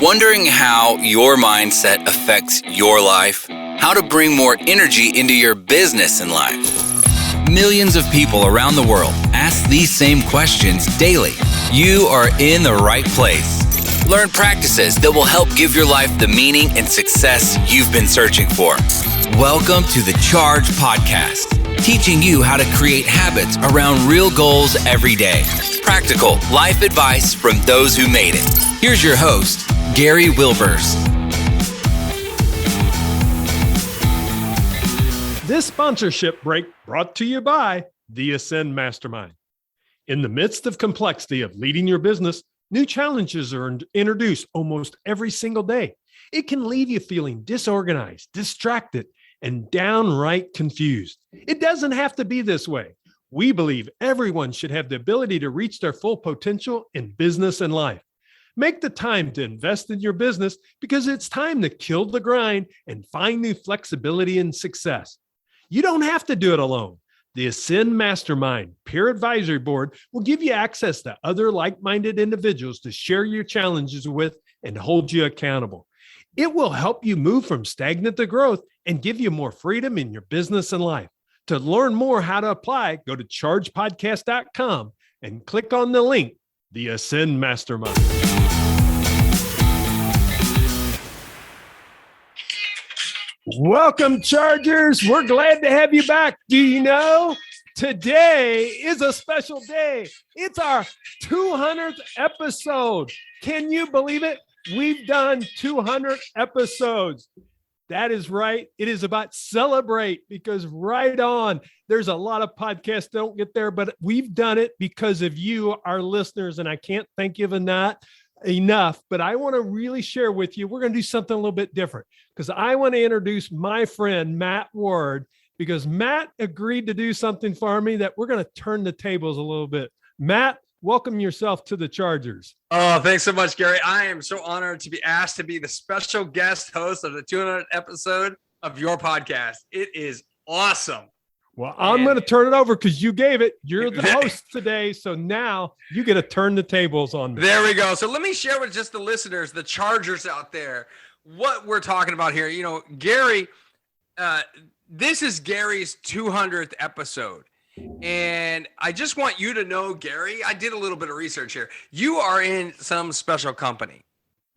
Wondering how your mindset affects your life? How to bring more energy into your business and life? Millions of people around the world ask these same questions daily. You are in the right place. Learn practices that will help give your life the meaning and success you've been searching for. Welcome to the Charge Podcast, teaching you how to create habits around real goals every day. Practical life advice from those who made it. Here's your host, Gary Wilbers. This sponsorship break brought to you by the Ascend Mastermind. In the midst of complexity of leading your business, new challenges are introduced almost every single day. It can leave you feeling disorganized, distracted, and downright confused. It doesn't have to be this way. We believe everyone should have the ability to reach their full potential in business and life. Make the time to invest in your business because it's time to kill the grind and find new flexibility and success. You don't have to do it alone. The Ascend Mastermind Peer Advisory Board will give you access to other like-minded individuals to share your challenges with and hold you accountable. It will help you move from stagnant to growth and give you more freedom in your business and life. To learn more how to apply, go to chargepodcast.com and click on the link, the Ascend Mastermind. Welcome, Chargers. We're glad to have you back. Do you know today is a special day? It's our 200th episode. Can you believe it? We've done 200 episodes. That is right. It is about celebrate because right on, there's a lot of podcasts that don't get there, but we've done it because of you, our listeners, and I can't thank you enough, but I want to really share with you, we're going to do something a little bit different because I want to introduce my friend, Matt Ward, because Matt agreed to do something for me that we're going to turn the tables a little bit. Matt, welcome yourself to the Chargers. Oh, thanks so much, Gary. I am so honored to be asked to be the special guest host of the 200th episode of your podcast. It is awesome. Well, I'm going to turn it over because you gave it. You're the host today. So now you get to turn the tables on me. There we go. So let me share with just the listeners, the Chargers out there, what we're talking about here. You know, Gary, this is Gary's 200th episode. And I just want you to know, Gary, I did a little bit of research here. You are in some special company,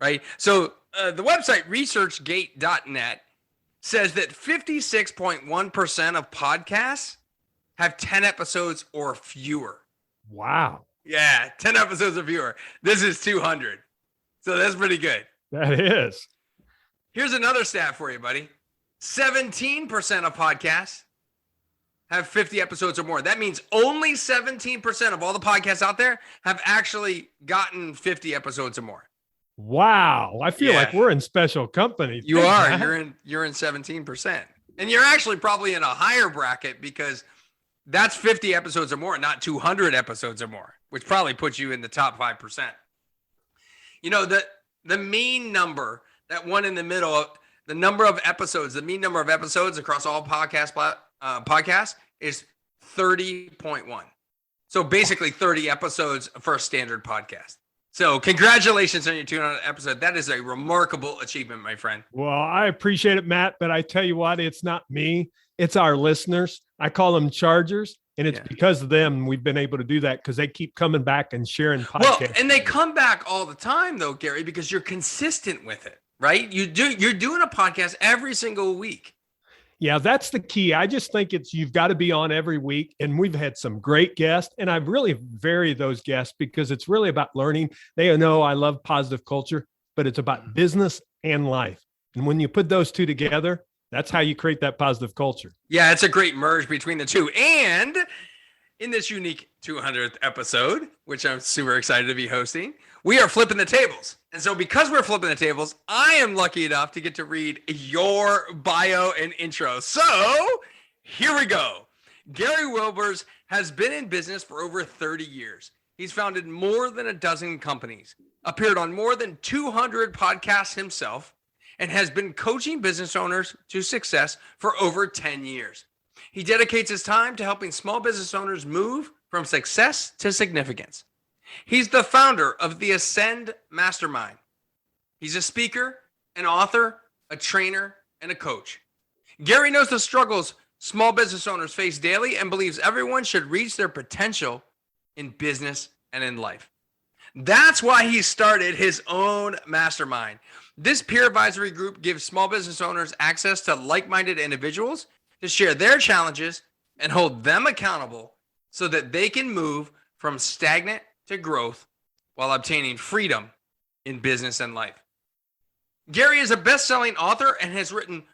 right? So the website researchgate.net says that 56.1% of podcasts have 10 episodes or fewer. Wow. Yeah, 10 episodes or fewer. This is 200. So that's pretty good. That is. Here's another stat for you, buddy. 17% of podcasts have 50 episodes or more. That means only 17% of all the podcasts out there have actually gotten 50 episodes or more. Wow. I feel like we're in special company. You are. You're in 17%. And you're actually probably in a higher bracket because that's 50 episodes or more, not 200 episodes or more, which probably puts you in the top 5%. You know, the mean number, that one in the middle, the number of episodes, the mean number of episodes across all podcasts is 30.1. So basically 30 episodes for a standard podcast. So congratulations on your 200th episode. That is a remarkable achievement, my friend. Well, I appreciate it, Matt, but I tell you what, it's not me. It's our listeners. I call them Chargers, and it's because of them we've been able to do that because they keep coming back and sharing podcasts. Well, and they come back all the time, though, Gary, because you're consistent with it, right? You're doing a podcast every single week. Yeah, that's the key. I just think you've got to be on every week. And we've had some great guests. And I've really varied those guests because it's really about learning. They know I love positive culture, but it's about business and life. And when you put those two together, that's how you create that positive culture. Yeah, it's a great merge between the two. And in this unique 200th episode, which I'm super excited to be hosting, we are flipping the tables. And so because we're flipping the tables, I am lucky enough to get to read your bio and intro. So here we go. Gary Wilbers has been in business for over 30 years. He's founded more than a dozen companies, appeared on more than 200 podcasts himself, and has been coaching business owners to success for over 10 years. He dedicates his time to helping small business owners move from success to significance. He's the founder of the Ascend Mastermind. He's a speaker, an author, a trainer, and a coach. Gary knows the struggles small business owners face daily and believes everyone should reach their potential in business and in life. That's why he started his own mastermind. This peer advisory group gives small business owners access to like-minded individuals to share their challenges and hold them accountable so that they can move from stagnant to growth while obtaining freedom in business and life. Gary is a best-selling author and has written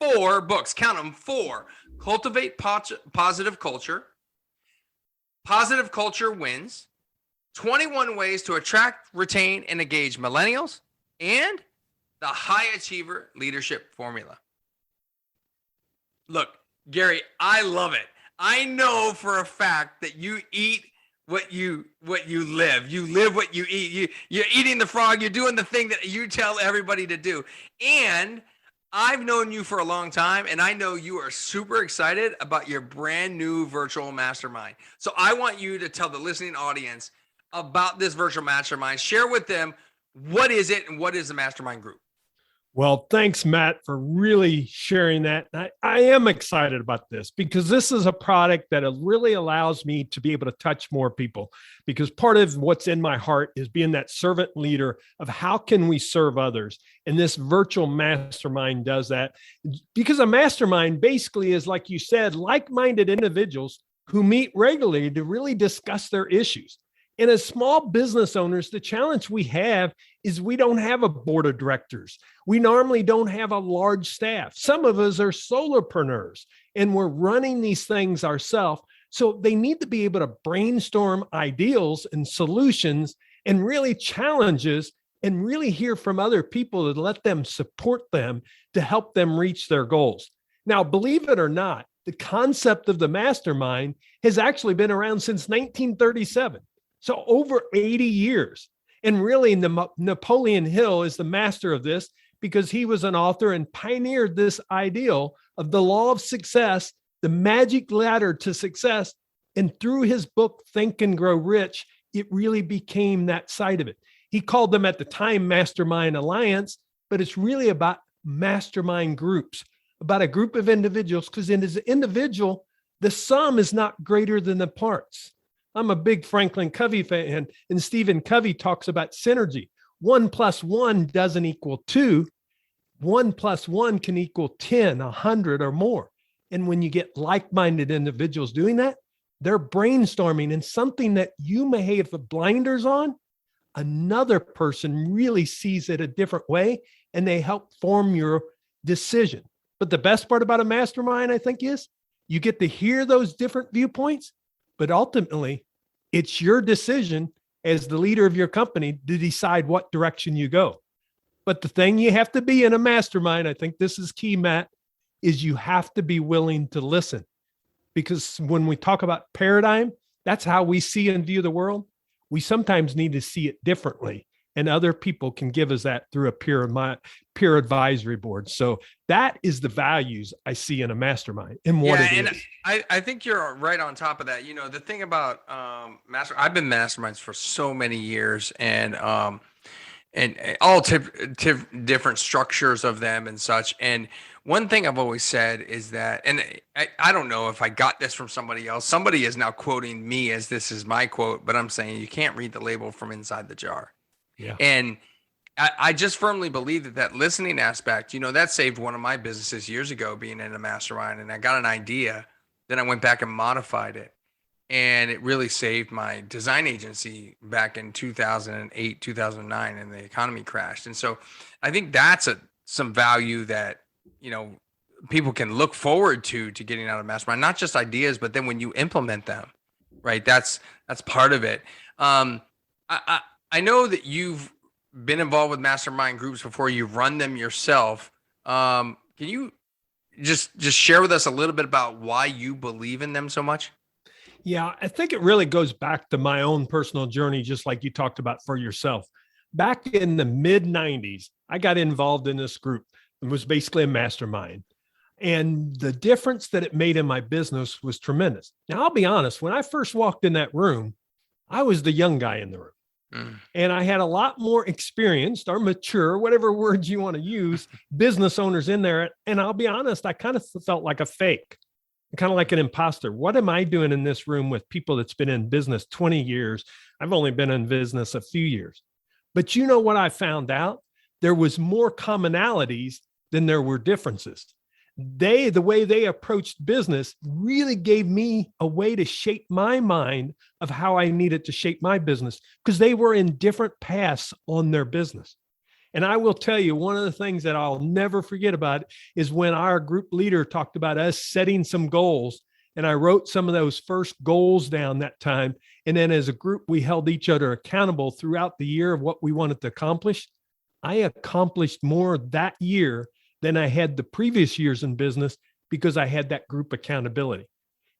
4 books. Count them, 4. Cultivate Positive Culture, Positive Culture Wins, 21 Ways to Attract, Retain, and Engage Millennials, and the High Achiever Leadership Formula. Look, Gary, I love it. I know for a fact that you eat what you live. You live what you eat. You're eating the frog. You're doing the thing that you tell everybody to do. And I've known you for a long time, and I know you are super excited about your brand new virtual mastermind. So I want you to tell the listening audience about this virtual mastermind. Share with them, what is it and what is the mastermind group? Well, thanks, Matt, for really sharing that. I am excited about this because this is a product that really allows me to be able to touch more people, because part of what's in my heart is being that servant leader of how can we serve others. And this virtual mastermind does that, because a mastermind basically is, like you said, like-minded individuals who meet regularly to really discuss their issues. And as small business owners, the challenge we have is we don't have a board of directors. We normally don't have a large staff. Some of us are solopreneurs and we're running these things ourselves. So they need to be able to brainstorm ideals and solutions and really challenges and really hear from other people to let them support them to help them reach their goals. Now, believe it or not, the concept of the mastermind has actually been around since 1937. So over 80 years. And really, Napoleon Hill is the master of this because he was an author and pioneered this ideal of the law of success, the magic ladder to success. And through his book, Think and Grow Rich, it really became that side of it. He called them at the time Mastermind Alliance, but it's really about mastermind groups, about a group of individuals, because in as an individual, the sum is not greater than the parts. I'm a big Franklin Covey fan, and Stephen Covey talks about synergy. 1 + 1 doesn't equal 2. 1 + 1 can equal 10, 100, or more. And when you get like-minded individuals doing that, they're brainstorming, and something that you may have the blinders on, another person really sees it a different way, and they help form your decision. But the best part about a mastermind, I think, is you get to hear those different viewpoints. But ultimately, it's your decision as the leader of your company to decide what direction you go. But the thing you have to be in a mastermind, I think this is key, Matt, is you have to be willing to listen. Because when we talk about paradigm, that's how we see and view the world. We sometimes need to see it differently. And other people can give us that through a peer advisory board. So that is the values I see in a mastermind and what it is. I think you're right on top of that. You know, the thing about I've been masterminds for so many years, and all different structures of them and such. And one thing I've always said is that, and I don't know if I got this from somebody else. Somebody is now quoting me as this is my quote, but I'm saying you can't read the label from inside the jar. Yeah. And I just firmly believe that listening aspect, you know, that saved one of my businesses years ago, being in a mastermind. And I got an idea, then I went back and modified it. And it really saved my design agency back in 2008, 2009, and the economy crashed. And so I think that's some value that, you know, people can look forward to getting out of mastermind, not just ideas, but then when you implement them, right? That's part of it. I know that you've been involved with mastermind groups before. You run them yourself. Can you just share with us a little bit about why you believe in them so much? Yeah, I think it really goes back to my own personal journey, just like you talked about for yourself. Back in the mid-90s, I got involved in this group. It was basically a mastermind. And the difference that it made in my business was tremendous. Now, I'll be honest, when I first walked in that room, I was the young guy in the room. And I had a lot more experienced or mature, whatever words you want to use, business owners in there. And I'll be honest, I kind of felt like a fake, kind of like an imposter. What am I doing in this room with people that's been in business 20 years? I've only been in business a few years. But you know what I found out? There was more commonalities than there were differences. The way they approached business really gave me a way to shape my mind of how I needed to shape my business, because they were in different paths on their business. And I will tell you, one of the things that I'll never forget about is when our group leader talked about us setting some goals. And I wrote some of those first goals down that time. And then as a group, we held each other accountable throughout the year of what we wanted to accomplish. I accomplished more that year than I had the previous years in business because I had that group accountability.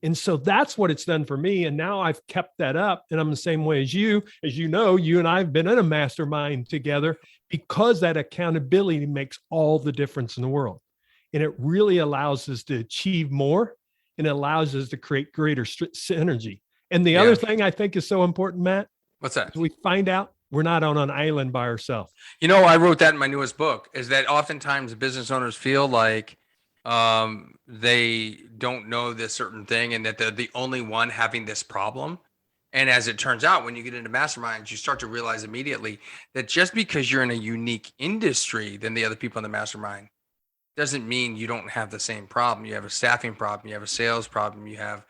And so that's what it's done for me. And now I've kept that up. And I'm the same way as you. As you know, you and I have been in a mastermind together because that accountability makes all the difference in the world. And it really allows us to achieve more, and it allows us to create greater synergy. And the other thing I think is so important, Matt. What's that? We find out we're not on an island by ourselves. You know, I wrote that in my newest book, is that oftentimes business owners feel like they don't know this certain thing and that they're the only one having this problem. And as it turns out, when you get into masterminds, you start to realize immediately that just because you're in a unique industry than the other people in the mastermind doesn't mean you don't have the same problem. You have a staffing problem, you have a sales problem, you have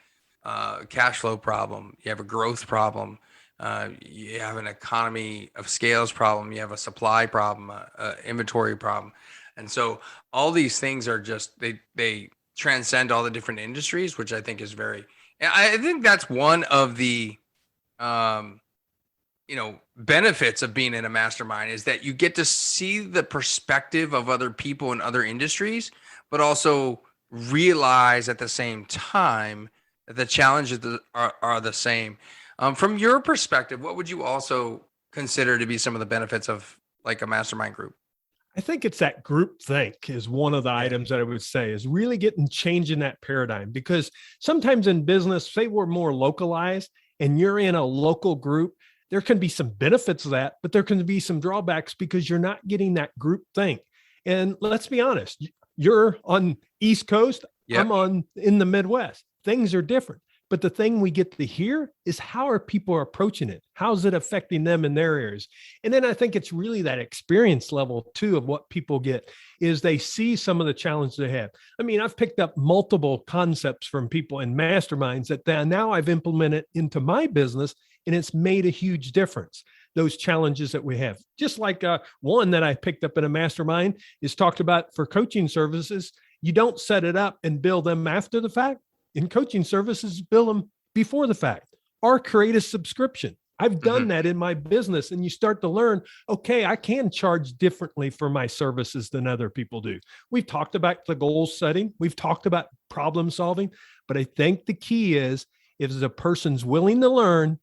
a cash flow problem, you have a growth problem. You have an economy of scales problem, you have a supply problem, inventory problem. And so all these things are just, they transcend all the different industries, which I think is I think that's one of the, benefits of being in a mastermind, is that you get to see the perspective of other people in other industries, but also realize at the same time that the challenges are the same. From your perspective, what would you also consider to be some of the benefits of like a mastermind group? I think it's that group think is one of the items that I would say is really changing that paradigm, because sometimes in business, say we're more localized and you're in a local group, there can be some benefits of that, but there can be some drawbacks because you're not getting that group think. And let's be honest, you're on East Coast, I'm in the Midwest. Things are different. But the thing we get to hear is how are people approaching it? How's it affecting them in their areas? And then I think it's really that experience level too of what people get is they see some of the challenges they have. I mean, I've picked up multiple concepts from people in masterminds that now I've implemented into my business, and it's made a huge difference. Those challenges that we have, just like one that I picked up in a mastermind is talked about for coaching services. You don't set it up and bill them after the fact. In coaching services, bill them before the fact or create a subscription. I've done that in my business, and you start to learn, okay, I can charge differently for my services than other people do. We've talked about the goal setting. We've talked about problem solving, but I think the key is if the person's willing to learn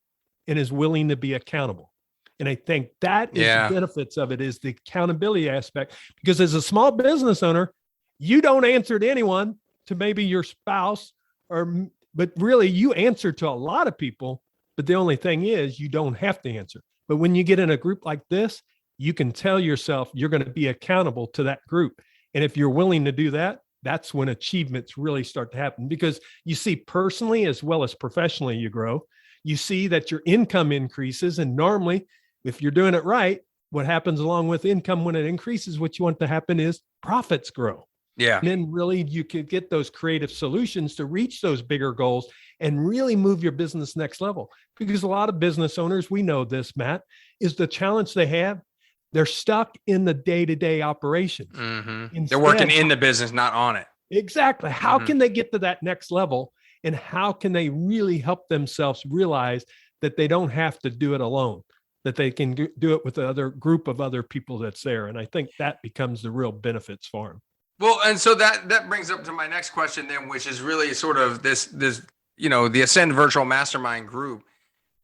and is willing to be accountable. And I think that is the benefits of it, is the accountability aspect, because as a small business owner, you don't answer to anyone, to maybe your spouse, but really you answer to a lot of people, but the only thing is you don't have to answer. But when you get in a group like this, you can tell yourself you're going to be accountable to that group. And if you're willing to do that, that's when achievements really start to happen, because you see personally as well as professionally, you grow. You see that your income increases. And normally, if you're doing it right, what happens along with income when it increases, what you want to happen is profits grow. Yeah. And then really you could get those creative solutions to reach those bigger goals and really move your business next level. Because a lot of business owners, we know this, Matt, is the challenge they have. They're stuck in the day-to-day operations. They're working in the business, not on it. Exactly. How can they get to that next level? And how can they really help themselves realize that they don't have to do it alone, that they can do it with another group of other people that's there? And I think that becomes the real benefits for them. Well, and so that brings up to my next question then, which is really sort of this the Ascend Virtual Mastermind group.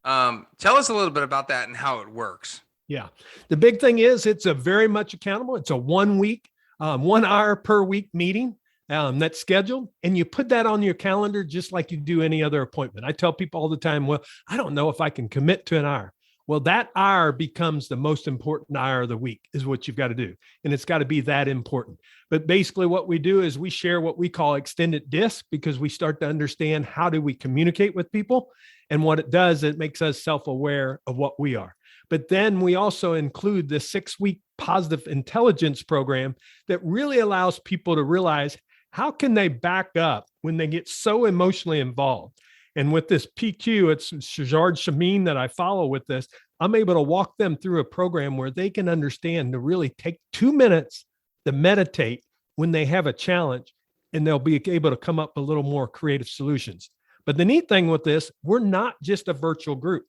Tell us a little bit about that and how it works. Yeah. The big thing is it's a very much accountable. It's a 1 week, 1 hour per week meeting that's scheduled. And you put that on your calendar just like you do any other appointment. I tell people all the time, well, I don't know if I can commit to an hour. Well, that hour becomes the most important hour of the week is what you've got to do. And it's got to be that important. But basically what we do is we share what we call extended disc, because we start to understand how do we communicate with people. And what it does, it makes us self-aware of what we are. But then we also include the 6-week positive intelligence program that really allows people to realize how can they back up when they get so emotionally involved. And with this PQ, it's Shazard Shamin that I follow with this. I'm able to walk them through a program where they can understand to really take 2 minutes to meditate when they have a challenge, and they'll be able to come up with a little more creative solutions. But the neat thing with this, we're not just a virtual group.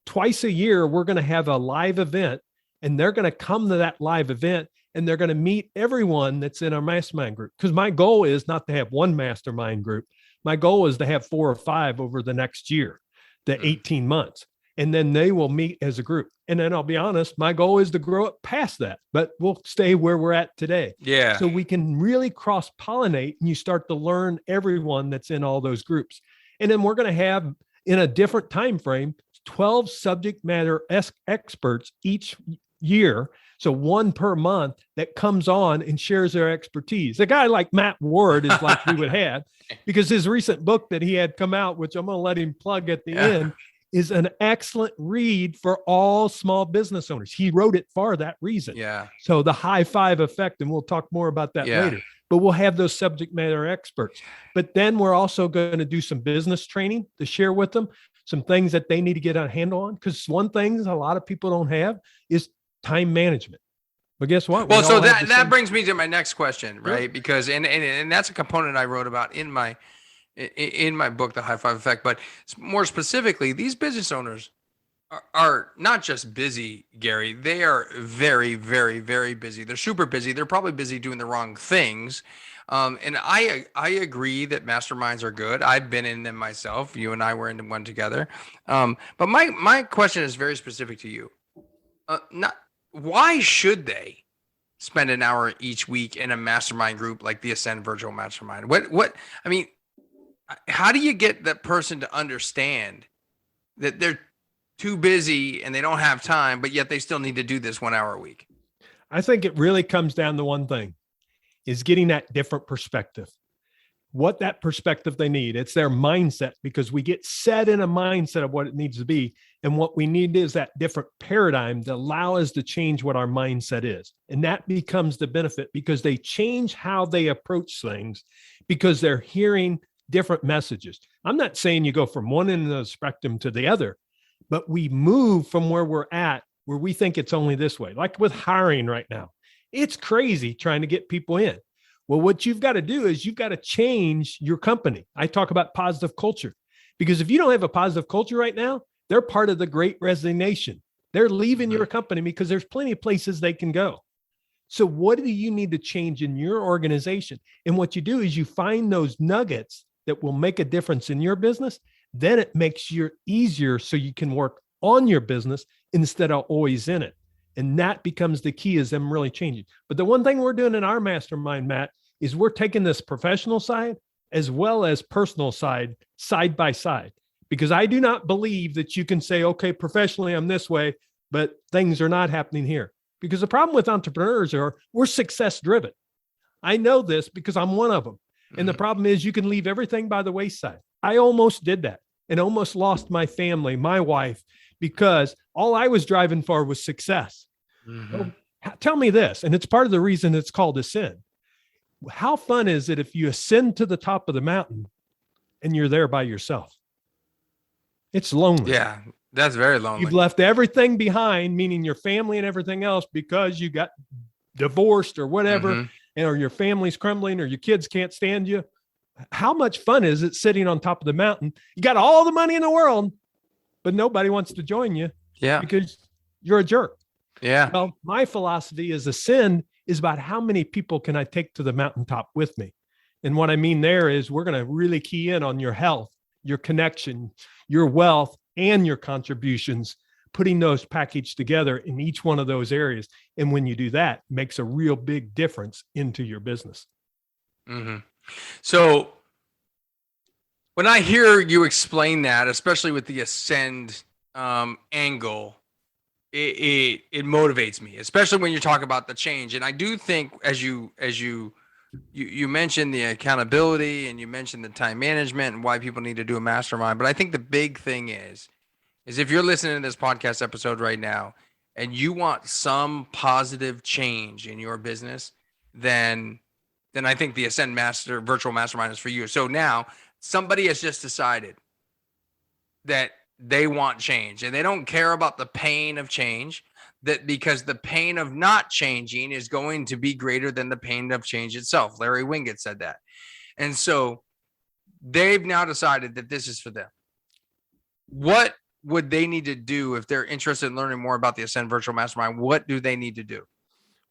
Twice a year, we're going to have a live event, and they're going to come to that live event, and they're going to meet everyone that's in our mastermind group. Because my goal is not to have one mastermind group. My goal is to have 4 or 5 over the next year, the 18 months, and then they will meet as a group. And then I'll be honest, my goal is to grow it past that, but we'll stay where we're at today. Yeah. So we can really cross-pollinate, and you start to learn everyone that's in all those groups. And then we're going to have, in a different time frame, 12 subject matter experts each year. So 1 per month that comes on and shares their expertise. A guy like Matt Ward is like we would have, because his recent book that he had come out, which I'm going to let him plug at the end, is an excellent read for all small business owners. He wrote it for that reason. Yeah. So the high five effect, and we'll talk more about that later, but we'll have those subject matter experts. But then we're also going to do some business training to share with them, some things that they need to get a handle on. Because one thing a lot of people don't have is time management. But guess what? Well, so that brings me to my next question, right? Sure. Because and that's a component I wrote about in my book, The High Five Effect. But more specifically, these business owners are not just busy, Gary. They are very, very, very busy. They're super busy. They're probably busy doing the wrong things. And I agree that masterminds are good. I've been in them myself. You and I were in one together. But my question is very specific to you. Why should they spend an hour each week in a mastermind group like the Ascend Virtual Mastermind? I mean, how do you get that person to understand that they're too busy and they don't have time, but yet they still need to do this 1 hour a week? I think it really comes down to one thing, is getting that different perspective. What that perspective they need. It's their mindset, because we get set in a mindset of what it needs to be. And what we need is that different paradigm to allow us to change what our mindset is. And that becomes the benefit, because they change how they approach things, because they're hearing different messages. I'm not saying you go from one end of the spectrum to the other, but we move from where we're at, where we think it's only this way. Like with hiring right now, it's crazy trying to get people in. Well, what you've got to do is you've got to change your company. I talk about positive culture, because if you don't have a positive culture right now, they're part of the great resignation. They're leaving your company because there's plenty of places they can go. So what do you need to change in your organization? And what you do is you find those nuggets that will make a difference in your business. Then it makes you easier so you can work on your business instead of always in it. And that becomes the key, is them really changing. But the one thing we're doing in our mastermind, Matt, is we're taking this professional side as well as personal side by side, because I do not believe that you can say, okay, professionally, I'm this way, but things are not happening here. Because the problem with entrepreneurs are we're success driven. I know this because I'm one of them. And the problem is you can leave everything by the wayside. I almost did that and almost lost my family, my wife, because all I was driving for was success. Well, tell me this, and it's part of the reason it's called Ascend. How fun is it if you ascend to the top of the mountain and you're there by yourself? It's lonely. Yeah, that's very lonely. You've left everything behind, meaning your family and everything else, because you got divorced or whatever, or your family's crumbling or your kids can't stand you. How much fun is it sitting on top of the mountain? You got all the money in the world, but nobody wants to join you because you're a jerk. Yeah. Well, my philosophy is Ascend is about how many people can I take to the mountaintop with me? And what I mean there is we're going to really key in on your health, your connection, your wealth, and your contributions, putting those packaged together in each one of those areas. And when you do that, it makes a real big difference into your business. So when I hear you explain that, especially with the Ascend angle, it motivates me, especially when you talk about the change. And I do think, as you mentioned the accountability and you mentioned the time management and why people need to do a mastermind. But I think the big thing is if you're listening to this podcast episode right now and you want some positive change in your business, then I think the Ascend Virtual Mastermind is for you. So now somebody has just decided that they want change and they don't care about the pain of change, that because the pain of not changing is going to be greater than the pain of change itself. Larry Winget said that. And so they've now decided that this is for them. What would they need to do if they're interested in learning more about the Ascend Virtual Mastermind? What do they need to do?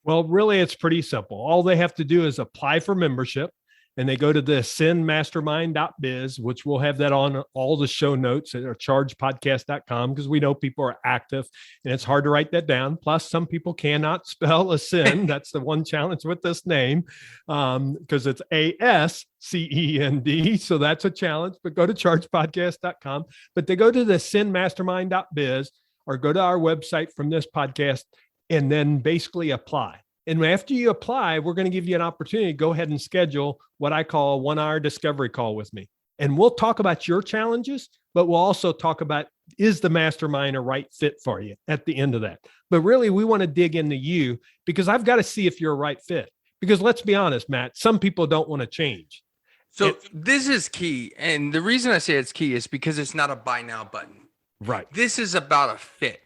Well, really, it's pretty simple. All they have to do is apply for membership, and they go to the ascendmastermind.biz, which we'll have that on all the show notes at chargepodcast.com, because we know people are active and it's hard to write that down. Plus, some people cannot spell ascend. That's the one challenge with this name, because it's ASCEND. So that's a challenge, but go to chargepodcast.com. But they go to the ascendmastermind.biz or go to our website from this podcast and then basically apply. And after you apply, we're going to give you an opportunity to go ahead and schedule what I call a 1-hour discovery call with me. And we'll talk about your challenges, but we'll also talk about, is the mastermind a right fit for you at the end of that? But really, we want to dig into you because I've got to see if you're a right fit. Because let's be honest, Matt, some people don't want to change. So this is key. And the reason I say it's key is because it's not a buy now button. Right. This is about a fit.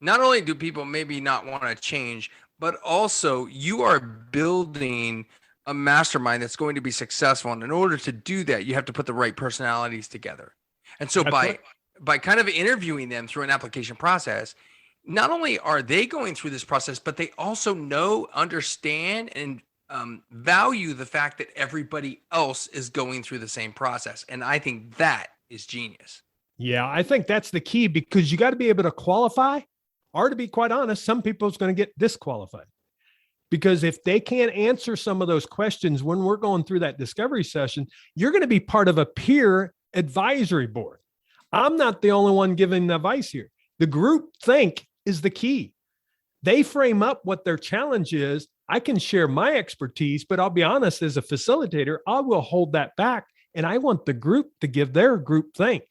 Not only do people maybe not want to change, but also you are building a mastermind that's going to be successful. And in order to do that, you have to put the right personalities together. And so by kind of interviewing them through an application process, not only are they going through this process, but they also know, understand, and value the fact that everybody else is going through the same process. And I think that is genius. Yeah, I think that's the key, because you got to be able to qualify. Or to be quite honest, some people's going to get disqualified, because if they can't answer some of those questions when we're going through that discovery session, you're going to be part of a peer advisory board. I'm not the only one giving the advice here. The group think is the key. They frame up what their challenge is. I can share my expertise, but I'll be honest, as a facilitator, I will hold that back. And I want the group to give their group think,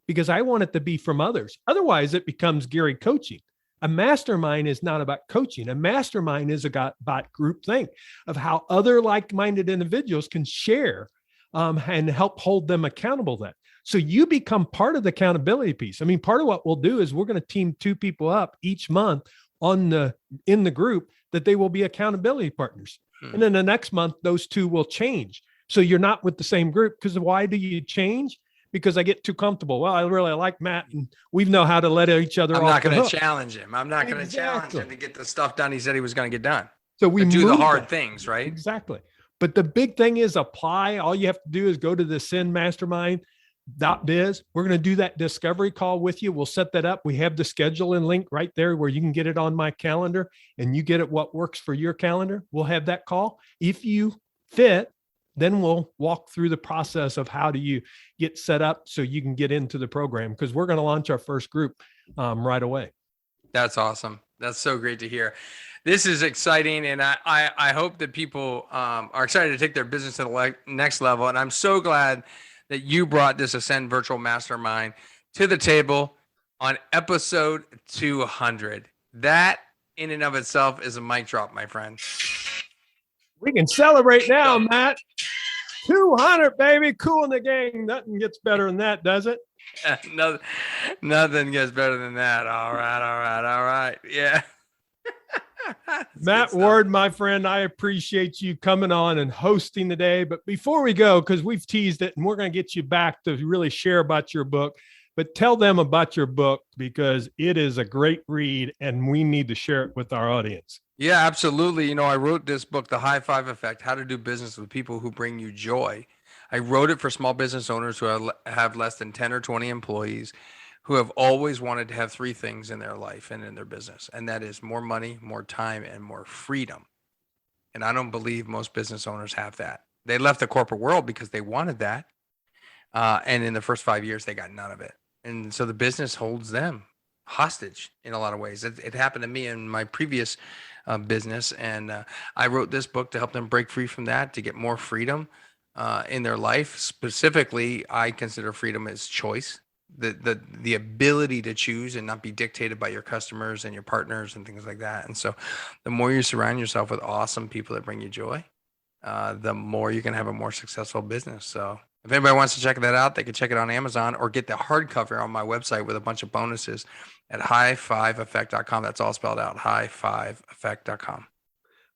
because I want it to be from others. Otherwise, it becomes Gary coaching. A mastermind is not about coaching. A mastermind is about groupthink, of how other like-minded individuals can share and help hold them accountable. That so you become part of the accountability piece. I mean, part of what we'll do is we're going to team 2 people up each month in the group that they will be accountability partners. And then the next month, those 2 will change. So you're not with the same group. Because why do you change? Because I get too comfortable. Well, I really like Matt, and we know how to let each other off. I'm not going to challenge him. I'm not going to challenge him to get the stuff done he said he was going to get done. So we do the hard things, right? Exactly. But the big thing is apply. All you have to do is go to the ascendmastermind.biz. We're going to do that discovery call with you. We'll set that up. We have the scheduling link right there where you can get it on my calendar, and you get it what works for your calendar. We'll have that call. If you fit, then we'll walk through the process of how do you get set up so you can get into the program, because we're going to launch our first group right away. That's awesome. That's so great to hear. This is exciting. And I hope that people are excited to take their business to the next level. And I'm so glad that you brought this Ascend Virtual Mastermind to the table on episode 200. That in and of itself is a mic drop, my friend. We can celebrate now, Matt. 200, baby. Cool in the gang. Nothing gets better than that, does it? Nothing gets better than that. All right. Yeah. Matt Ward, my friend, I appreciate you coming on and hosting today. But before we go, because we've teased it and we're going to get you back to really share about your book, but tell them about your book, because it is a great read and we need to share it with our audience. Yeah, absolutely. You know, I wrote this book, The High Five Effect, How to Do Business with People Who Bring You Joy. I wrote it for small business owners who have less than 10 or 20 employees, who have always wanted to have 3 things in their life and in their business. And that is more money, more time, and more freedom. And I don't believe most business owners have that. They left the corporate world because they wanted that. And in the first 5 years, they got none of it. And so the business holds them. hostage in a lot of ways. It happened to me in my previous business, and I wrote this book to help them break free from that, to get more freedom in their life. Specifically, I consider freedom as choice, the ability to choose and not be dictated by your customers and your partners and things like that. And so the more you surround yourself with awesome people that bring you joy, the more you can have a more successful business. So if anybody wants to check that out, they can check it on Amazon or get the hardcover on my website with a bunch of bonuses at high5effect.com. That's all spelled out, high5effect.com.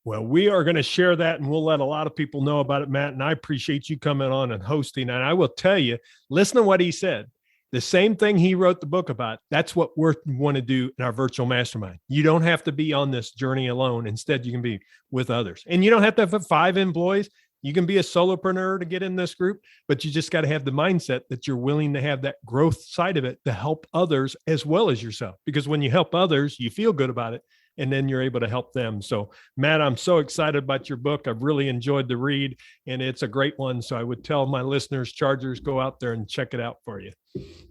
Well, we are going to share that, and we'll let a lot of people know about it, Matt. And I appreciate you coming on and hosting. And I will tell you, listen to what he said. The same thing he wrote the book about, that's what we want to do in our virtual mastermind. You don't have to be on this journey alone. Instead, you can be with others. And you don't have to have 5 employees. You can be a solopreneur to get in this group, but you just got to have the mindset that you're willing to have that growth side of it to help others as well as yourself. Because when you help others, you feel good about it, and then you're able to help them. So, Matt, I'm so excited about your book. I've really enjoyed the read, and it's a great one. So I would tell my listeners, Chargers, go out there and check it out for you.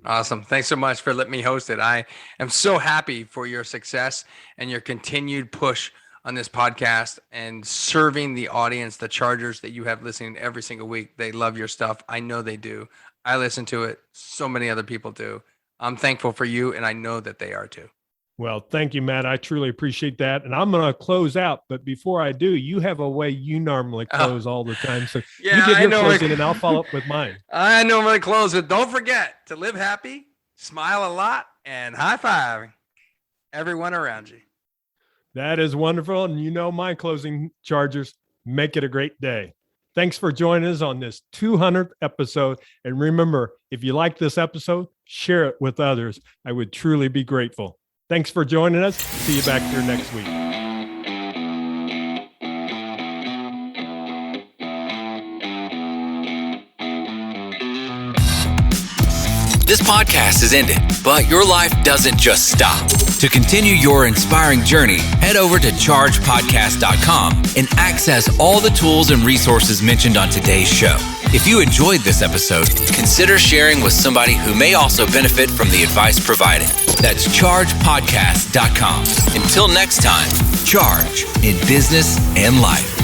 Awesome. Thanks so much for letting me host it. I am so happy for your success and your continued push on this podcast and serving the audience, the Chargers that you have listening every single week. They love your stuff. I know they do. I listen to it. So many other people do. I'm thankful for you, and I know that they are too. Well, thank you, Matt. I truly appreciate that. And I'm going to close out. But before I do, you have a way you normally close all the time. So you give your closing, and I'll follow up with mine. I normally close it. Don't forget to live happy, smile a lot, and high five everyone around you. That is wonderful. And you know my closing, Chargers, make it a great day. Thanks for joining us on this 200th episode. And remember, if you like this episode, share it with others. I would truly be grateful. Thanks for joining us. See you back here next week. This podcast is ended, but your life doesn't just stop. To continue your inspiring journey, head over to chargepodcast.com and access all the tools and resources mentioned on today's show. If you enjoyed this episode, consider sharing with somebody who may also benefit from the advice provided. That's chargepodcast.com. Until next time, charge in business and life.